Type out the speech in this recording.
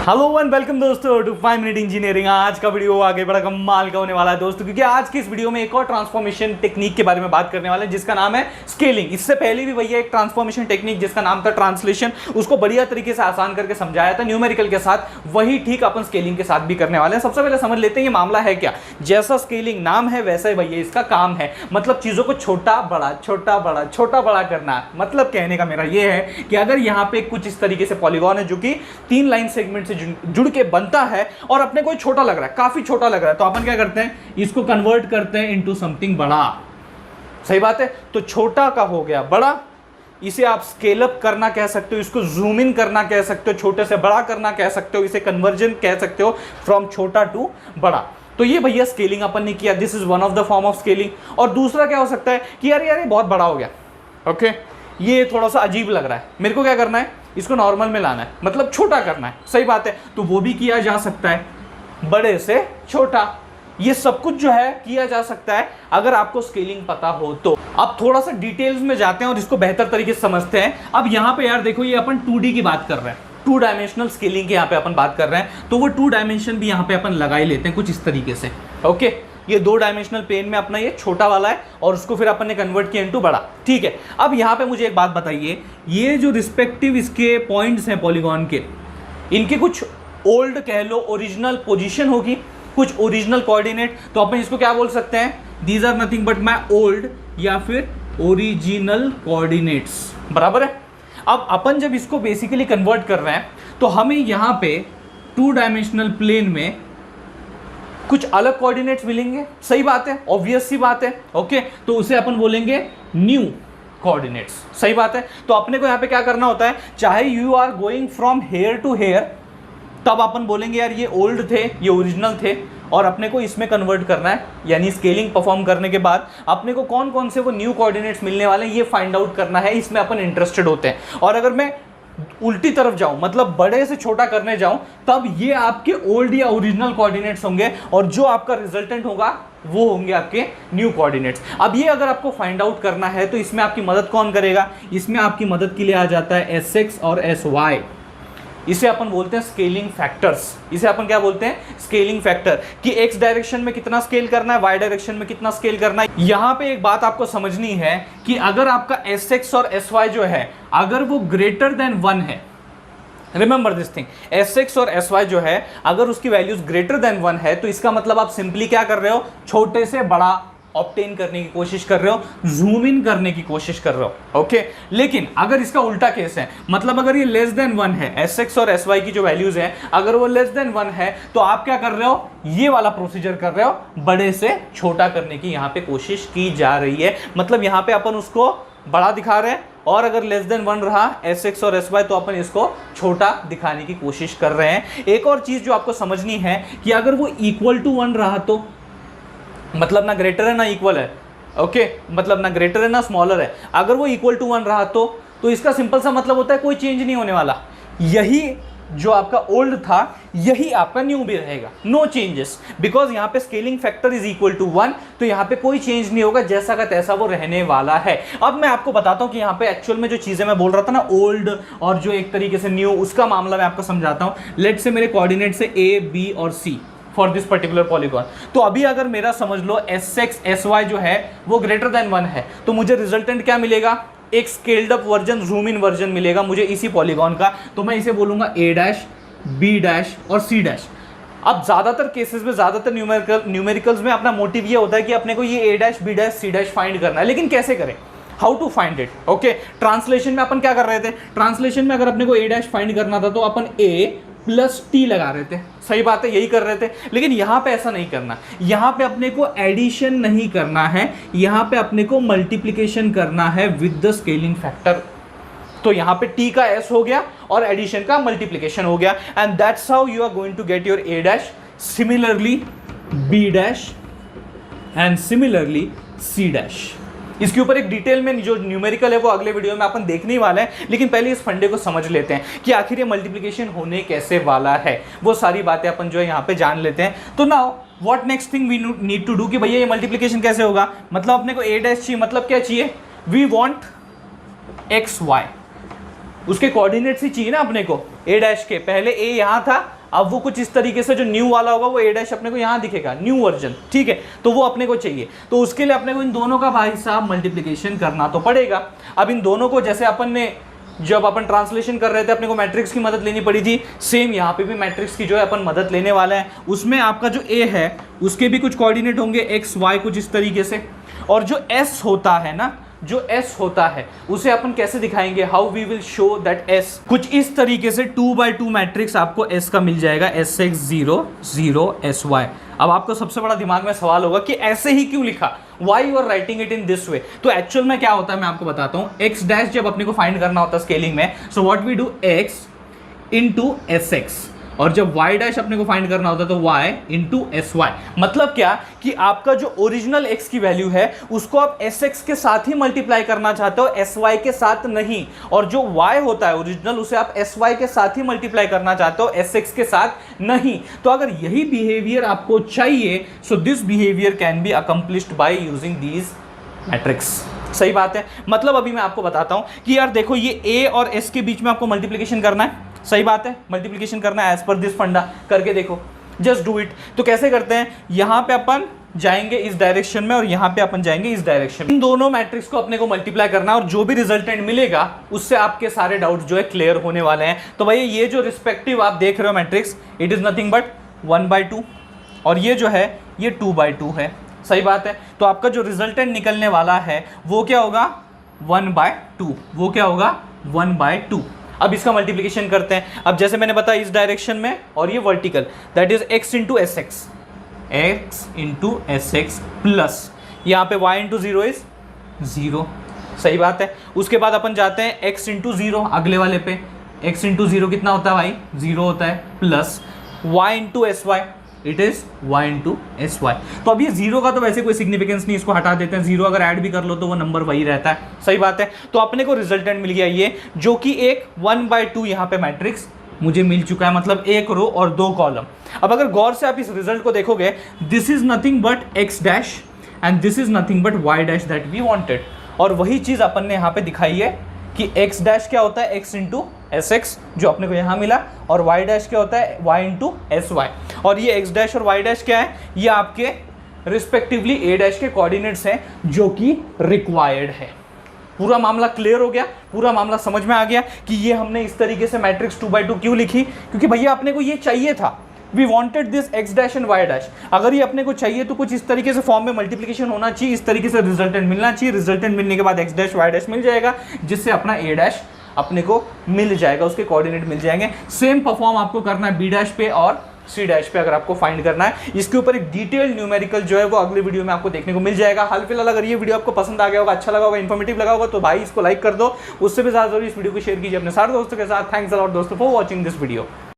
Hello and welcome दोस्तों to 5 minute engineering. आज का वीडियो आगे बड़ा कमाल का होने वाला है दोस्तों, क्योंकि आज की इस वीडियो में एक और ट्रांसफॉर्मेशन टेक्निक के बारे में बात करने वाले हैं जिसका नाम है स्केलिंग। इससे पहले भी भैया एक ट्रांसफॉर्मेशन टेक्निक जिसका नाम था ट्रांसलेशन, उसको बढ़िया तरीके से आसान करके समझाया था न्यूमेरिकल के साथ। वही ठीक अपन स्केलिंग के साथ भी करने वाले हैं। सबसे पहले समझ लेते हैं ये मामला है क्या। जैसा स्केलिंग नाम है वैसा ही भैया इसका काम है, मतलब चीजों को छोटा बड़ा छोटा बड़ा छोटा बड़ा करना। मतलब कहने का मेरा ये है कि अगर यहाँ पे कुछ इस तरीके से पॉलीगॉन है जो कि 3 लाइन सेगमेंट से जुड़ के बनता है और अपने को छोटा लग रहा है, काफी छोटा लग रहा है, तो अपन क्या करते हैं, इसको कन्वर्ट करते हैं इनटू समथिंग बड़ा। सही बात है। तो छोटा का हो गया बड़ा, इसे आप स्केल अप करना कह सकते हो, इसको जूम इन करना कह सकते हो, छोटे से बड़ा करना कह सकते हो, इसे कन्वर्जन कह सकते हो फ्रॉम छोटा टू बड़ा। तो ये भैया स्केलिंग अपन ने किया, this is one of the form of scaling. और दूसरा क्या हो सकता है कि यार ये बहुत बड़ा हो गया, ओके ये थोड़ा सा अजीब लग रहा है, मेरे को क्या करना है, इसको नॉर्मल में लाना है, मतलब छोटा करना है। सही बात है, तो वो भी किया जा सकता है, बड़े से छोटा। ये सब कुछ जो है किया जा सकता है अगर आपको स्केलिंग पता हो तो। अब थोड़ा सा डिटेल्स में जाते हैं और इसको बेहतर तरीके से समझते हैं। अब यहाँ पे यार देखो, ये अपन 2D की बात कर रहे हैं, 2 डायमेंशनल स्केलिंग की यहाँ पे अपन बात कर रहे हैं, तो वो 2 डायमेंशन भी यहाँ पे अपन लगा ही लेते हैं कुछ इस तरीके से। ओके, ये 2 डायमेंशनल प्लेन में अपना ये छोटा वाला है और उसको फिर अपन ने कन्वर्ट किया इनटू बड़ा। ठीक है, अब यहाँ पे मुझे एक बात बताइए, ये जो रिस्पेक्टिव इसके पॉइंट्स हैं पॉलीगॉन के, इनके कुछ ओल्ड कह लो ओरिजिनल पोजीशन होगी, कुछ ओरिजिनल कोऑर्डिनेट, तो अपन इसको क्या बोल सकते हैं, these are nothing but my old या फिर ओरिजिनल कोऑर्डिनेट्स। बराबर है। अब अपन जब इसको बेसिकली कन्वर्ट कर रहे हैं तो हमें यहाँ पे 2 डायमेंशनल प्लेन में कुछ अलग कोऑर्डिनेट्स मिलेंगे। सही बात है, ऑब्वियस सी बात है। ओके, तो उसे अपन बोलेंगे न्यू कोऑर्डिनेट्स। सही बात है। तो अपने को यहाँ पे क्या करना होता है, चाहे you are going from here to here, तब अपन बोलेंगे यार ये ओल्ड थे, ये ओरिजिनल थे, और अपने को इसमें कन्वर्ट करना है, यानी स्केलिंग परफॉर्म करने के बाद अपने को कौन कौन से वो न्यू कोऑर्डिनेट्स मिलने वाले हैं ये फाइंड आउट करना है, इसमें अपन इंटरेस्टेड होते हैं। और अगर मैं उल्टी तरफ जाऊं, मतलब बड़े से छोटा करने जाऊं, तब ये आपके ओल्ड या ओरिजिनल कोऑर्डिनेट्स होंगे और जो आपका रिजल्टेंट होगा वो होंगे आपके न्यू कोऑर्डिनेट्स। अब ये अगर आपको फाइंड आउट करना है तो इसमें आपकी मदद कौन करेगा, इसमें आपकी मदद के लिए आ जाता है Sx और Sy। इसे अपन बोलते हैं स्केलिंग फैक्टर्स। इसे अपन क्या बोलते हैं, स्केलिंग फैक्टर, कि एक्स डायरेक्शन में कितना स्केल करना है, वाई डायरेक्शन में कितना स्केल करना है। यहां पे एक बात आपको समझनी है कि अगर आपका Sx और Sy जो है अगर वो ग्रेटर देन 1 है, रिमेंबर दिस थिंग, Sx और Sy जो है अगर उसकी वैल्यूज ग्रेटर देन 1 है, तो इसका मतलब आप सिंपली क्या कर रहे हो, छोटे से बड़ा ऑब्टेन करने की कोशिश कर रहे हो, जूम इन करने की कोशिश कर रहे हो। ओके, लेकिन अगर इसका उल्टा केस है, मतलब अगर ये लेस देन 1 है, Sx और Sy की जो वैल्यूज है अगर वो लेस देन 1 है, तो आप क्या कर रहे हो, ये वाला प्रोसीजर कर रहे हो, बड़े से छोटा करने की यहाँ पे कोशिश की जा रही है। मतलब यहाँ पे अपन उसको बड़ा दिखा रहे हैं, और अगर लेस देन 1 रहा Sx और Sy तो अपन इसको छोटा दिखाने की कोशिश कर रहे हैं। एक और चीज जो आपको समझनी है कि अगर वो इक्वल टू 1 रहा तो मतलब ना ग्रेटर है ना इक्वल है, ओके, मतलब ना ग्रेटर है ना स्मॉलर है। अगर वो इक्वल टू 1 रहा तो इसका सिंपल सा मतलब होता है कोई चेंज नहीं होने वाला, यही जो आपका ओल्ड था यही आपका न्यू भी रहेगा, नो चेंजेस, बिकॉज यहाँ पे scaling factor is equal to 1, तो यहाँ पे कोई चेंज नहीं होगा, जैसा का तैसा वो रहने वाला है। अब मैं आपको बताता हूँ कि यहाँ पे एक्चुअल में जो चीजें मैं बोल रहा था ना, ओल्ड और जो एक तरीके से न्यू, उसका मामला मैं आपको समझाता हूँ। लेट से मेरे कोऑर्डिनेट्स है A, B और C for this particular polygon. तो अभी अगर मेरा समझ लो Sx Sy जो है वो ग्रेटर देन 1 है, तो मुझे रिजल्टेंट क्या मिलेगा, एक scaled up version, zoom in version मिलेगा मुझे इसी पॉलीगॉन का। तो मैं इसे बोलूंगा A', B' और C'। अब ज्यादातर केसेस में, ज्यादातर न्यूमेरिकल्स में अपना मोटिव ये होता है कि अपने को ये A', B', C' फाइंड करना है, लेकिन कैसे करें, how to find it. Okay, translation में अपन क्या कर रहे थे, ट्रांसलेशन में अगर अपने को A' फाइंड करना था तो अपन A प्लस T लगा रहे थे। सही बात है, यही कर रहे थे, लेकिन यहां पे ऐसा नहीं करना। यहां पे अपने को एडिशन नहीं करना है, यहां पे अपने को मल्टीप्लिकेशन करना है विद द स्केलिंग फैक्टर। तो यहां पे T का S हो गया और एडिशन का मल्टीप्लिकेशन हो गया, and that's how you are going to get your A', similarly B' and similarly C'। इसके ऊपर एक डिटेल में जो न्यूमेरिकल है वो अगले वीडियो में अपन देखने ही वाले हैं, लेकिन पहले इस फंडे को समझ लेते हैं कि आखिर ये मल्टीप्लिकेशन होने कैसे वाला है। वो सारी बातें अपन जो है यहाँ पे जान लेते हैं। तो now what next thing we need to do कि भैया ये मल्टीप्लिकेशन कैसे होगा, मतलब अपने को A' चाहिए, मतलब क्या चाहिए, वी वांट XY। उसके कोऑर्डिनेट्स ही चाहिए ना अपने को ए डैश के। पहले ए यहाँ था, अब वो कुछ इस तरीके से जो न्यू वाला होगा वो ए डैश अपने को यहाँ दिखेगा, न्यू वर्जन, ठीक है। तो वो अपने को चाहिए, तो उसके लिए अपने को इन दोनों का भाई साहब मल्टीप्लिकेशन करना तो पड़ेगा। अब इन दोनों को जैसे अपन ने जब अपन ट्रांसलेशन कर रहे थे अपने को मैट्रिक्स की मदद लेनी पड़ी थी, सेम यहाँ पे भी मैट्रिक्स की जो है अपन मदद लेने वाले हैं। उसमें आपका जो ए है उसके भी कुछ कोऑर्डिनेट होंगे एक्स वाई कुछ इस तरीके से, और जो एस होता है ना, जो एस होता है उसे अपन कैसे दिखाएंगे, how we will show that S, कुछ इस तरीके से 2x2 मैट्रिक्स आपको एस का मिल जाएगा, एस एक्स 0 0 एस वाई। अब आपको सबसे बड़ा दिमाग में सवाल होगा कि ऐसे ही क्यों लिखा, why you are writing it in this way. तो एक्चुअल में क्या होता है मैं आपको बताता हूं, एक्स डैश जब अपने को फाइंड करना होता है स्केलिंग में, so what we do x into S x, और जब y डैश अपने को फाइंड करना होता है तो y इंटू एस वाई। मतलब क्या कि आपका जो ओरिजिनल x की वैल्यू है उसको आप sx के साथ ही मल्टीप्लाई करना चाहते हो, sy के साथ नहीं, और जो y होता है ओरिजिनल उसे आप sy के साथ ही मल्टीप्लाई करना चाहते हो, sx के साथ नहीं। तो अगर यही बिहेवियर आपको चाहिए, so this behaviour can be accomplished by using these matrix. सही बात है। मतलब अभी मैं आपको बताता हूं कि यार देखो ये a और s के बीच में आपको मल्टीप्लिकेशन करना है, सही बात है, मल्टीप्लिकेशन करना है एज पर दिस फंडा, करके देखो, जस्ट डू इट। तो कैसे करते हैं, यहां पे अपन जाएंगे इस डायरेक्शन में और यहां पे अपन जाएंगे इस डायरेक्शन में। इन दोनों मैट्रिक्स को अपने को मल्टीप्लाई करना है और जो भी रिजल्टेंट मिलेगा उससे आपके सारे डाउट्स जो है क्लियर होने वाले हैं। तो भाई ये जो रिस्पेक्टिव आप देख रहे हो matrix, it is nothing but 1/2, और ये जो है ये 2/2 है, सही बात है। तो आपका जो रिजल्टेंट निकलने वाला है वो क्या होगा 1/2, वो क्या होगा 1/2। अब इसका मल्टीप्लिकेशन करते हैं। अब जैसे मैंने बताया इस डायरेक्शन में और ये vertical, that is x into S x, x into S x plus यहाँ पे y इंटू 0 इज 0, सही बात है। उसके बाद अपन जाते हैं x इंटू 0 अगले वाले पे, x इंटू 0 कितना होता है भाई 0 होता है, plus y into S y, it is y into S y. तो अब ये 0 का तो वैसे कोई सिग्निफिकेंस नहीं, इसको हटा देते हैं, 0 अगर ऐड भी कर लो तो वो नंबर वही रहता है, सही बात है। तो अपने को रिजल्टेंट मिल गया ये, जो कि एक 1/2 यहाँ पे मैट्रिक्स मुझे मिल चुका है, मतलब एक रो और 2 कॉलम। अब अगर गौर से आप इस रिजल्ट को देखोगे, this is nothing but x dash and this is nothing but y dash that we wanted, और वही चीज अपन ने यहाँ पे दिखाई है कि x डैश क्या होता है x इंटू एस एक्स जो अपने को यहाँ मिला, और y डैश क्या होता है y इंटू एस वाई। और ये x डैश और y डैश क्या है, ये आपके रिस्पेक्टिवली a डैश के कोऑर्डिनेट्स हैं जो कि रिक्वायर्ड है। पूरा मामला क्लियर हो गया, पूरा मामला समझ में आ गया कि ये हमने इस तरीके से मैट्रिक्स 2/2 क्यों लिखी, क्योंकि भैया अपने को ये चाहिए था, we wanted this x dash and y dash. अगर ये अपने को चाहिए तो कुछ इस तरीके से फॉर्म में मल्टीप्लिकेशन होना चाहिए, इस तरीके से रिजल्टेंट मिलना चाहिए, रिजल्टेंट मिलने के बाद x डैश y डैश मिल जाएगा, जिससे अपना a डैश अपने को मिल जाएगा, उसके कोऑर्डिनेट मिल जाएंगे। सेम परफॉर्म आपको करना है b डैश पे और c डैश पे, अगर आपको फाइंड करना है। इसके ऊपर एक डिटेल न्यूमेरिकल जो है वो अगले वीडियो में आपको देखने को मिल जाएगा। हाल फिलहाल अगर ये वीडियो आपको पसंद आ गया होगा, अच्छा लगा होगा, इन्फॉर्मेटिव लगा होगा, तो भाई इसको लाइक कर दो, उससे भी ज़्यादा जरूरी इस वीडियो को शेयर कीजिए अपने सारे दोस्तों के साथ। थैंक्स अ लॉट दोस्तों फॉर वॉचिंग दिस वीडियो।